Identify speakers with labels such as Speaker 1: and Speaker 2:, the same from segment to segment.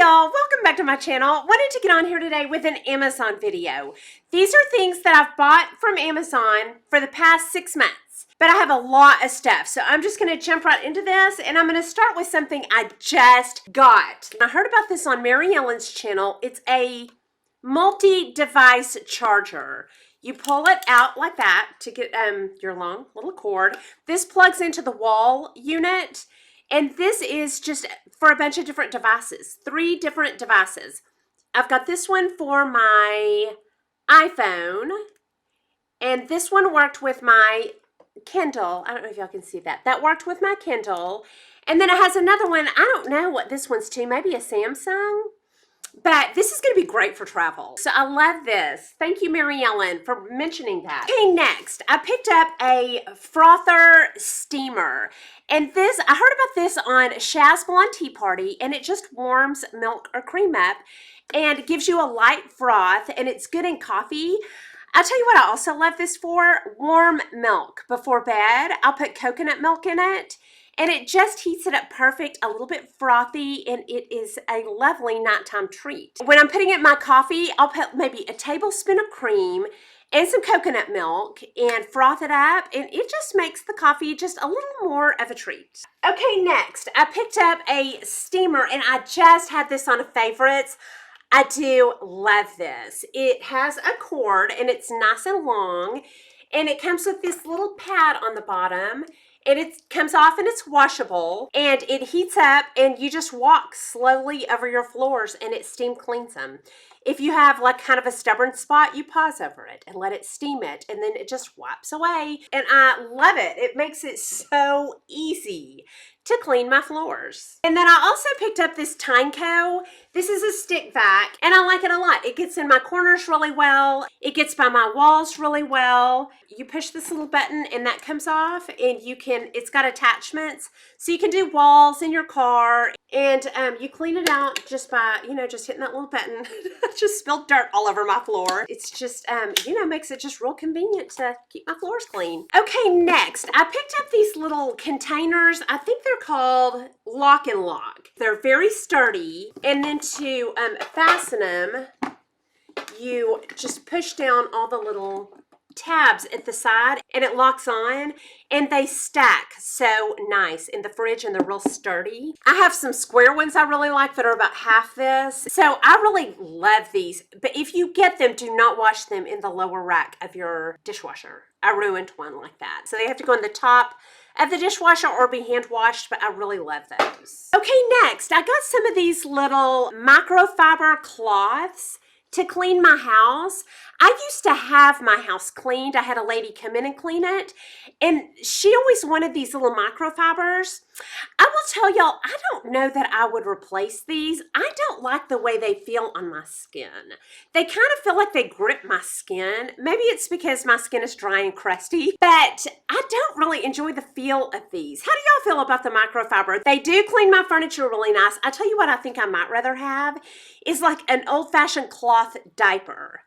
Speaker 1: y'all, welcome back to my channel. Wanted to get on here today with an Amazon video. These are things that I've bought from Amazon for the past 6 months, but I have a lot of stuff. So I'm just gonna jump right into this, and I'm gonna start with something I just got. I heard about this on Mary Ellen's channel. It's a multi-device charger. You pull it out like that to get your long little cord. This plugs into the wall unit. And this is just for a bunch of different devices, 3 different devices. I've got this one for my iPhone, and this one worked with my Kindle. I don't know if y'all can see that. That worked with my Kindle. And then it has another one. I don't know what this one's to, maybe a Samsung. But this is going to be great for travel. So I love this. Thank you, Mary Ellen, for mentioning that. Okay, next, I picked up a frother steamer. And this, I heard about this on Shaz Blonde Tea Party, and it just warms milk or cream up and gives you a light froth, and it's good in coffee. I'll tell you what I also love this for, warm milk before bed. I'll put coconut milk in it. And it just heats it up perfect, a little bit frothy, and it is a lovely nighttime treat. When I'm putting it in my coffee, I'll put maybe a tablespoon of cream and some coconut milk and froth it up, and it just makes the coffee just a little more of a treat. Okay, next, I picked up a steamer, and I just had this on a favorites. I do love this. It has a cord, and it's nice and long, and it comes with this little pad on the bottom. And it comes off and it's washable, and it heats up, and you just walk slowly over your floors and it steam cleans them. If you have like kind of a stubborn spot, you pause over it and let it steam it, and then it just wipes away. And I love it. It makes it so easy to clean my floors. And then I also picked up this Tyneco. This is a stick vac, and I like it a lot. It gets in my corners really well. It gets by my walls really well. You push this little button and that comes off, and you can, it's got attachments. So you can do walls in your car, and you clean it out just by, you know, just hitting that little button. I just spilled dirt all over my floor. It's just, you know, makes it just real convenient to keep my floors clean. Okay, next, I picked up these little containers. I think they're called Lock and Lock. They're very sturdy, and then to fasten them, you just push down all the little tabs at the side, and it locks on, and they stack so nice in the fridge, and they're real sturdy. I have some square ones I really like that are about half this, so I really love these. But if you get them, do not wash them in the lower rack of your dishwasher. I ruined one like that, so they have to go in the top of the dishwasher or be hand washed, but I really love those. Okay, next, I got some of these little microfiber cloths to clean my house. I used to have my house cleaned. I had a lady come in and clean it, and she always wanted these little microfibers. I will tell y'all, I don't know that I would replace these. I don't like the way they feel on my skin. They kind of feel like they grip my skin. Maybe it's because my skin is dry and crusty, but I don't really enjoy the feel of these. How do y'all feel about the microfiber? They do clean my furniture really nice. I tell you what I think I might rather have is like an old-fashioned cloth diaper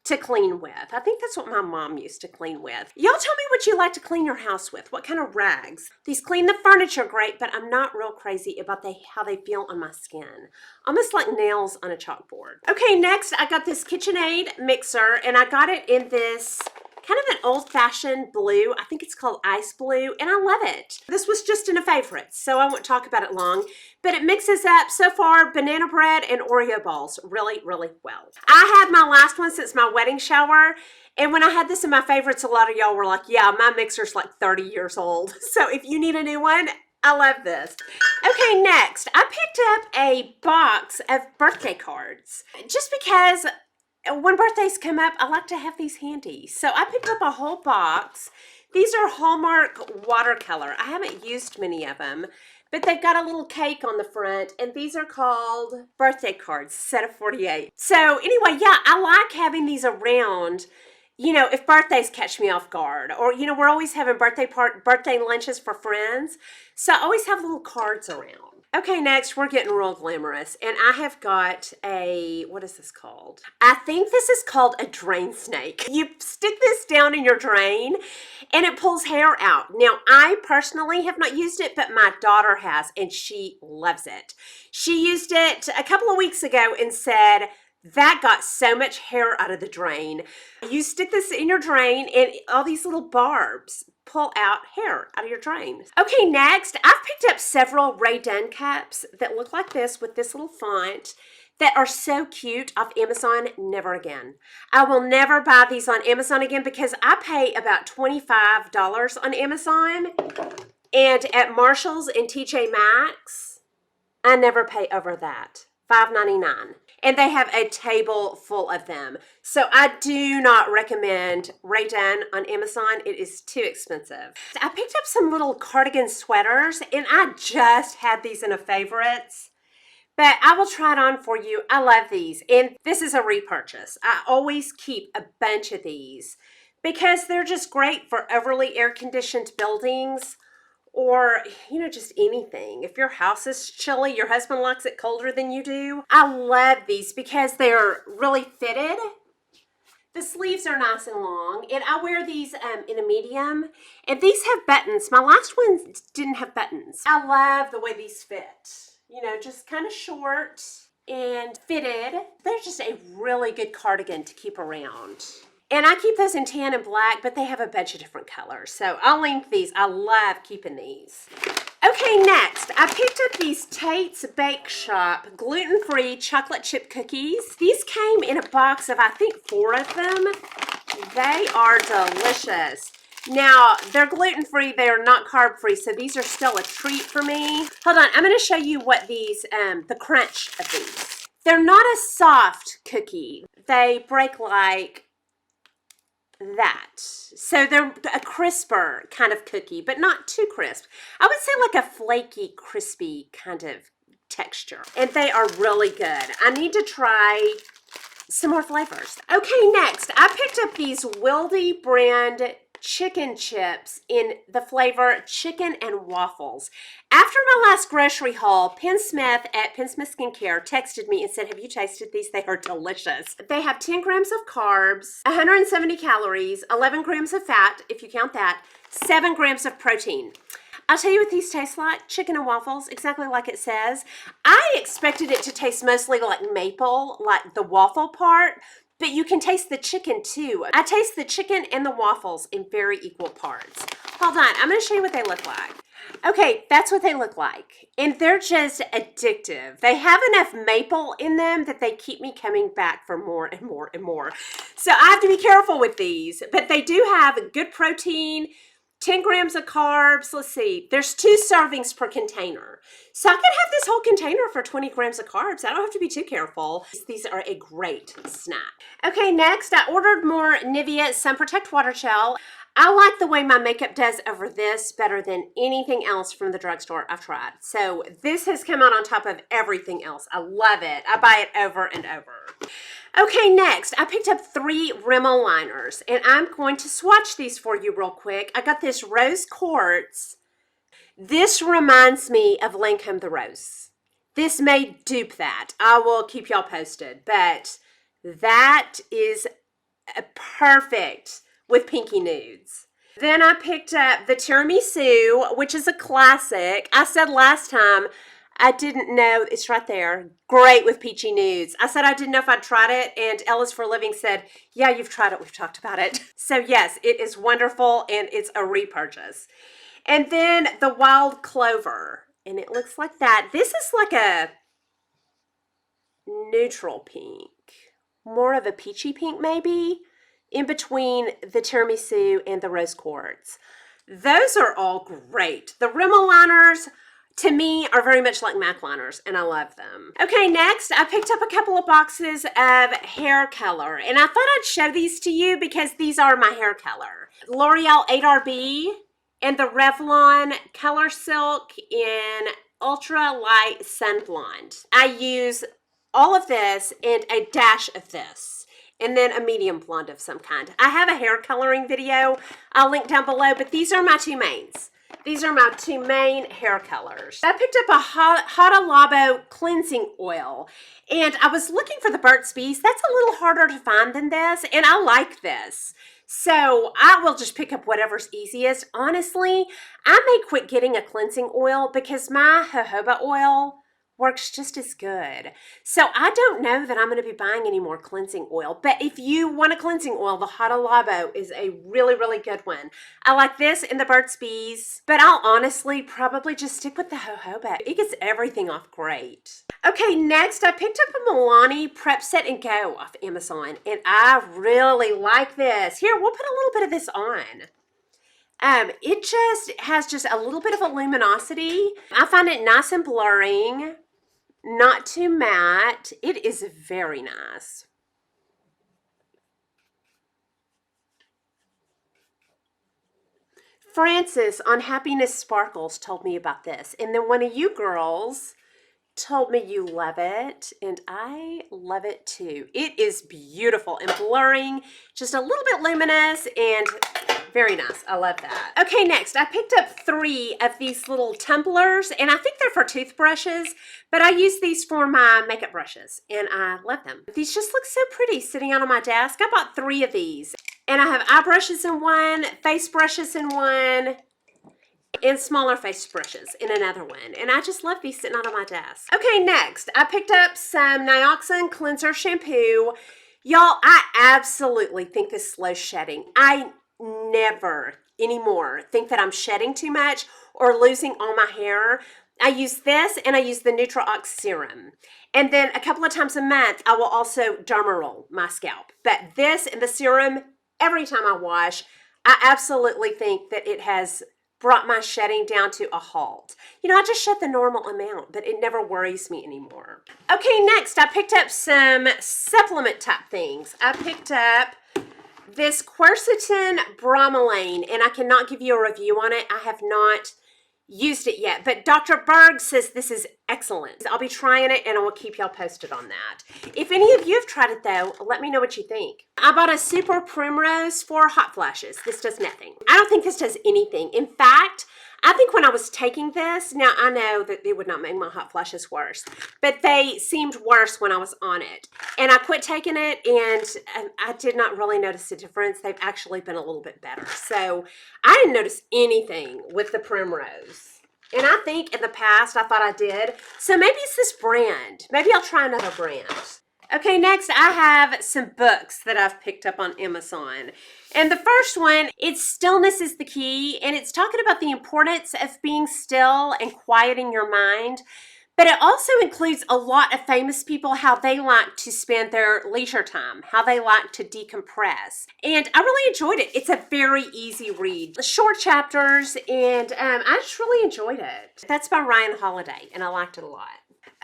Speaker 1: to clean with. I think that's what my mom used to clean with. Y'all tell me what you like to clean your house with. What kind of rags? These clean the furniture great, but I'm not real crazy about how they feel on my skin. Almost like nails on a chalkboard. Okay, next I got this KitchenAid mixer, and I got it in this kind of an old-fashioned blue. I think it's called ice blue, and I love it. This was just in a favorites, so I won't talk about it long, but it mixes up, so far, banana bread and Oreo balls really, really well. I had my last one since my wedding shower, and when I had this in my favorites, a lot of y'all were like, yeah, my mixer's like 30 years old. So if you need a new one, I love this. Okay, next, I picked up a box of birthday cards just because when birthdays come up, I like to have these handy. So I picked up a whole box. These are Hallmark watercolor. I haven't used many of them, but they've got a little cake on the front, and these are called birthday cards, set of 48. So anyway, yeah, I like having these around, you know, if birthdays catch me off guard, or, you know, we're always having birthday lunches for friends. So I always have little cards around. Okay, next we're getting real glamorous, and I have got a, what is this called? I think this is called a drain snake. You stick this down in your drain and it pulls hair out. Now, I personally have not used it, but my daughter has, and she loves it. She used it a couple of weeks ago and said, that got so much hair out of the drain. You stick this in your drain and all these little barbs pull out hair out of your drain. Okay, next, I've picked up several Rae Dunn cups that look like this with this little font that are so cute off Amazon. Never again. I will never buy these on Amazon again because I pay about $25 on Amazon, and at Marshall's and TJ Maxx, I never pay over that. $5.99. And they have a table full of them. So I do not recommend Rae Dunn on Amazon. It is too expensive. I picked up some little cardigan sweaters, and I just had these in a favorites. But I will try it on for you. I love these. And this is a repurchase. I always keep a bunch of these because they're just great for overly air-conditioned buildings, or, you know, just anything. If your house is chilly, your husband likes it colder than you do. I love these because they're really fitted. The sleeves are nice and long, and I wear these in a medium, and these have buttons. My last one didn't have buttons. I love the way these fit. You know, just kind of short and fitted. They're just a really good cardigan to keep around. And I keep those in tan and black, but they have a bunch of different colors. So I'll link these. I love keeping these. Okay, next, I picked up these Tate's Bake Shop gluten-free chocolate chip cookies. These came in a box of, I think, 4 of them. They are delicious. Now, they're gluten-free. They are not carb-free, so these are still a treat for me. Hold on, I'm going to show you what these, the crunch of these. They're not a soft cookie. They break like that. So they're a crisper kind of cookie, but not too crisp. I would say like a flaky, crispy kind of texture. And they are really good. I need to try some more flavors. Okay, next, I picked up these Wildy brand chicken chips in the flavor chicken and waffles. After my last grocery haul, Penn Smith at Penn Smith Skincare texted me and said, have you tasted these? They are delicious. They have 10 grams of carbs, 170 calories, 11 grams of fat, if you count that, 7 grams of protein. I'll tell you what these taste like. Chicken and waffles, exactly like it says. I expected it to taste mostly like maple, like the waffle part, but you can taste the chicken too. I taste the chicken and the waffles in very equal parts. Hold on, I'm going to show you what they look like. Okay, that's what they look like. And they're just addictive. They have enough maple in them that they keep me coming back for more and more and more. So I have to be careful with these, but they do have good protein, 10 grams of carbs. Let's see, there's 2 servings per container. So I could have this whole container for 20 grams of carbs. I don't have to be too careful. These are a great snack. Okay, next I ordered more Nivea Sun Protect Water Gel. I like the way my makeup does over this better than anything else from the drugstore I've tried. So this has come out on top of everything else. I love it. I buy it over and over. Okay, next, I picked up 3 Rimmel liners, and I'm going to swatch these for you real quick. I got this Rose Quartz. This reminds me of Lancôme the Rose. This may dupe that. I will keep y'all posted, but that is perfect with pinky nudes. Then I picked up the Tiramisu, which is a classic. I said last time, I didn't know, it's right there, great with peachy nudes. I said I didn't know if I'd tried it, and Ellis for a Living said, yeah, you've tried it, we've talked about it. So yes, it is wonderful, and it's a repurchase. And then the Wild Clover, and it looks like that. This is like a neutral pink, more of a peachy pink maybe, in between the Tiramisu and the Rose Quartz. Those are all great. The Rimmel liners, to me, are very much like MAC liners, and I love them. Okay, next, I picked up a couple of boxes of hair color, and I thought I'd show these to you because these are my hair color. L'Oreal 8RB and the Revlon Color Silk in Ultra Light Sun Blonde. I use all of this and a dash of this, and then a medium blonde of some kind. I have a hair coloring video I'll link down below, but these are my 2 mains. These are my two main hair colors. I picked up a Hada Labo cleansing oil, and I was looking for the Burt's Bees. That's a little harder to find than this, and I like this. So I will just pick up whatever's easiest. Honestly, I may quit getting a cleansing oil because my jojoba oil works just as good. So I don't know that I'm going to be buying any more cleansing oil. But if you want a cleansing oil, the Hada Labo is a really, really good one. I like this in the Burt's Bees, but I'll honestly probably just stick with the jojoba. It gets everything off great. Okay, next I picked up a Milani Prep Set and Go off Amazon, and I really like this. Here, we'll put a little bit of this on. It just has just a little bit of a luminosity. I find it nice and blurring. Not too matte. It is very nice. Frances on Happiness Sparkles told me about this. And then one of you girls told me you love it, and I love it too. It is beautiful and blurring, just a little bit luminous and very nice. I love that. Okay, next I picked up 3 of these little tumblers, and I think they're for toothbrushes, but I use these for my makeup brushes, and I love them. These just look so pretty sitting out on my desk. I bought 3 of these, and I have eye brushes in one, face brushes in one, and smaller face brushes in another one. And I just love these sitting out on my desk. Okay, next, I picked up some Nioxin Cleanser Shampoo. Y'all, I absolutely think this slows shedding. I never anymore think that I'm shedding too much or losing all my hair. I use this, and I use the Neutral Ox Serum. And then a couple of times a month, I will also derma roll my scalp. But this and the serum, every time I wash, I absolutely think that it has brought my shedding down to a halt. You know, I just shed the normal amount, but it never worries me anymore. Okay, next I picked up some supplement type things. I picked up this quercetin bromelain, and I cannot give you a review on it. I have not used it yet, but Dr. Berg says this is excellent. I'll be trying it, and I will keep y'all posted on that. If any of you have tried it though, let me know what you think. I bought a super primrose for hot flashes. This does nothing. I don't think this does anything. In fact, I think when I was taking this, now I know that it would not make my hot flashes worse, but they seemed worse when I was on it. And I quit taking it, and I did not really notice a difference. They've actually been a little bit better. So I didn't notice anything with the primrose. And I think in the past I thought I did. So maybe it's this brand. Maybe I'll try another brand. Okay, next I have some books that I've picked up on Amazon. And the first one, it's Stillness is the Key, and it's talking about the importance of being still and quieting your mind. But it also includes a lot of famous people, how they like to spend their leisure time, how they like to decompress. And I really enjoyed it. It's a very easy read. Short chapters, and I just really enjoyed it. That's by Ryan Holiday, and I liked it a lot.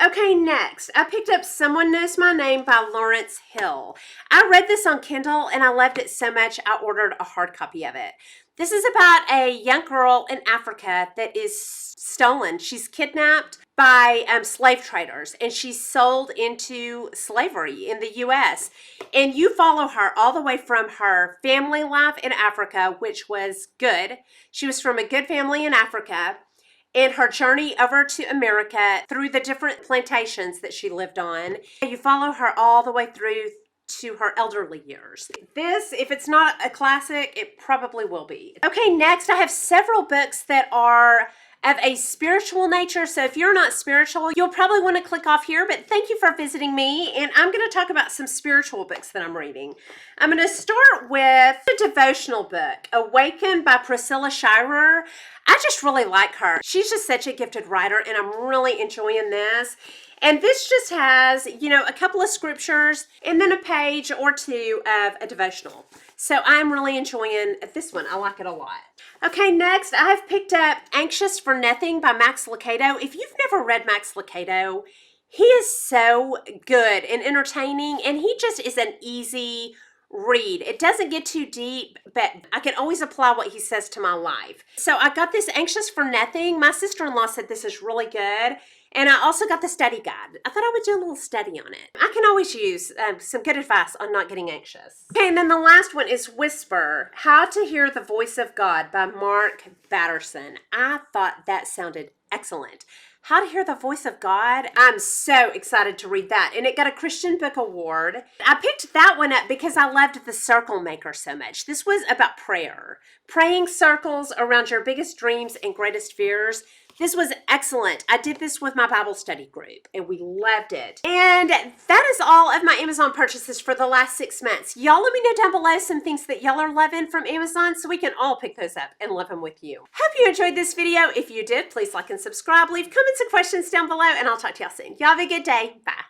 Speaker 1: Okay, next, I picked up Someone Knows My Name by Lawrence Hill. I read this on Kindle, and I loved it so much I ordered a hard copy of it. This is about a young girl in Africa that is stolen. She's kidnapped by slave traders, and she's sold into slavery in the U.S. And you follow her all the way from her family life in Africa, which was good. She was from a good family in Africa, and her journey over to America through the different plantations that she lived on. You follow her all the way through to her elderly years. This, if it's not a classic, it probably will be. Okay, next I have several books that are of a spiritual nature. So if you're not spiritual, you'll probably want to click off here, but thank you for visiting me. And I'm going to talk about some spiritual books that I'm reading. I'm going to start with a devotional book, Awaken by Priscilla Shirer. I just really like her. She's just such a gifted writer, and I'm really enjoying this. And this just has, you know, a couple of scriptures and then a page or two of a devotional. So I'm really enjoying this one. I like it a lot. Okay, next I have picked up Anxious for Nothing by Max Lucado. If you've never read Max Lucado, he is so good and entertaining, and he just is an easy read. It doesn't get too deep, but I can always apply what he says to my life. So I got this Anxious for Nothing. My sister-in-law said this is really good. And I also got the study guide. I thought I would do a little study on it. I can always use some good advice on not getting anxious. Okay, and then the last one is Whisper, How to Hear the Voice of God by Mark Batterson. I thought that sounded excellent. How to Hear the Voice of God. I'm so excited to read that. And it got a Christian Book Award. I picked that one up because I loved the circle maker so much. This was about prayer. Praying circles around your biggest dreams and greatest fears. This was excellent. I did this with my Bible study group and we loved it. And that is all of my Amazon purchases for the last 6 months. Y'all let me know down below some things that y'all are loving from Amazon so we can all pick those up and love them with you. Hope you enjoyed this video. If you did, please like and subscribe. Leave comments and questions down below and I'll talk to y'all soon. Y'all have a good day. Bye.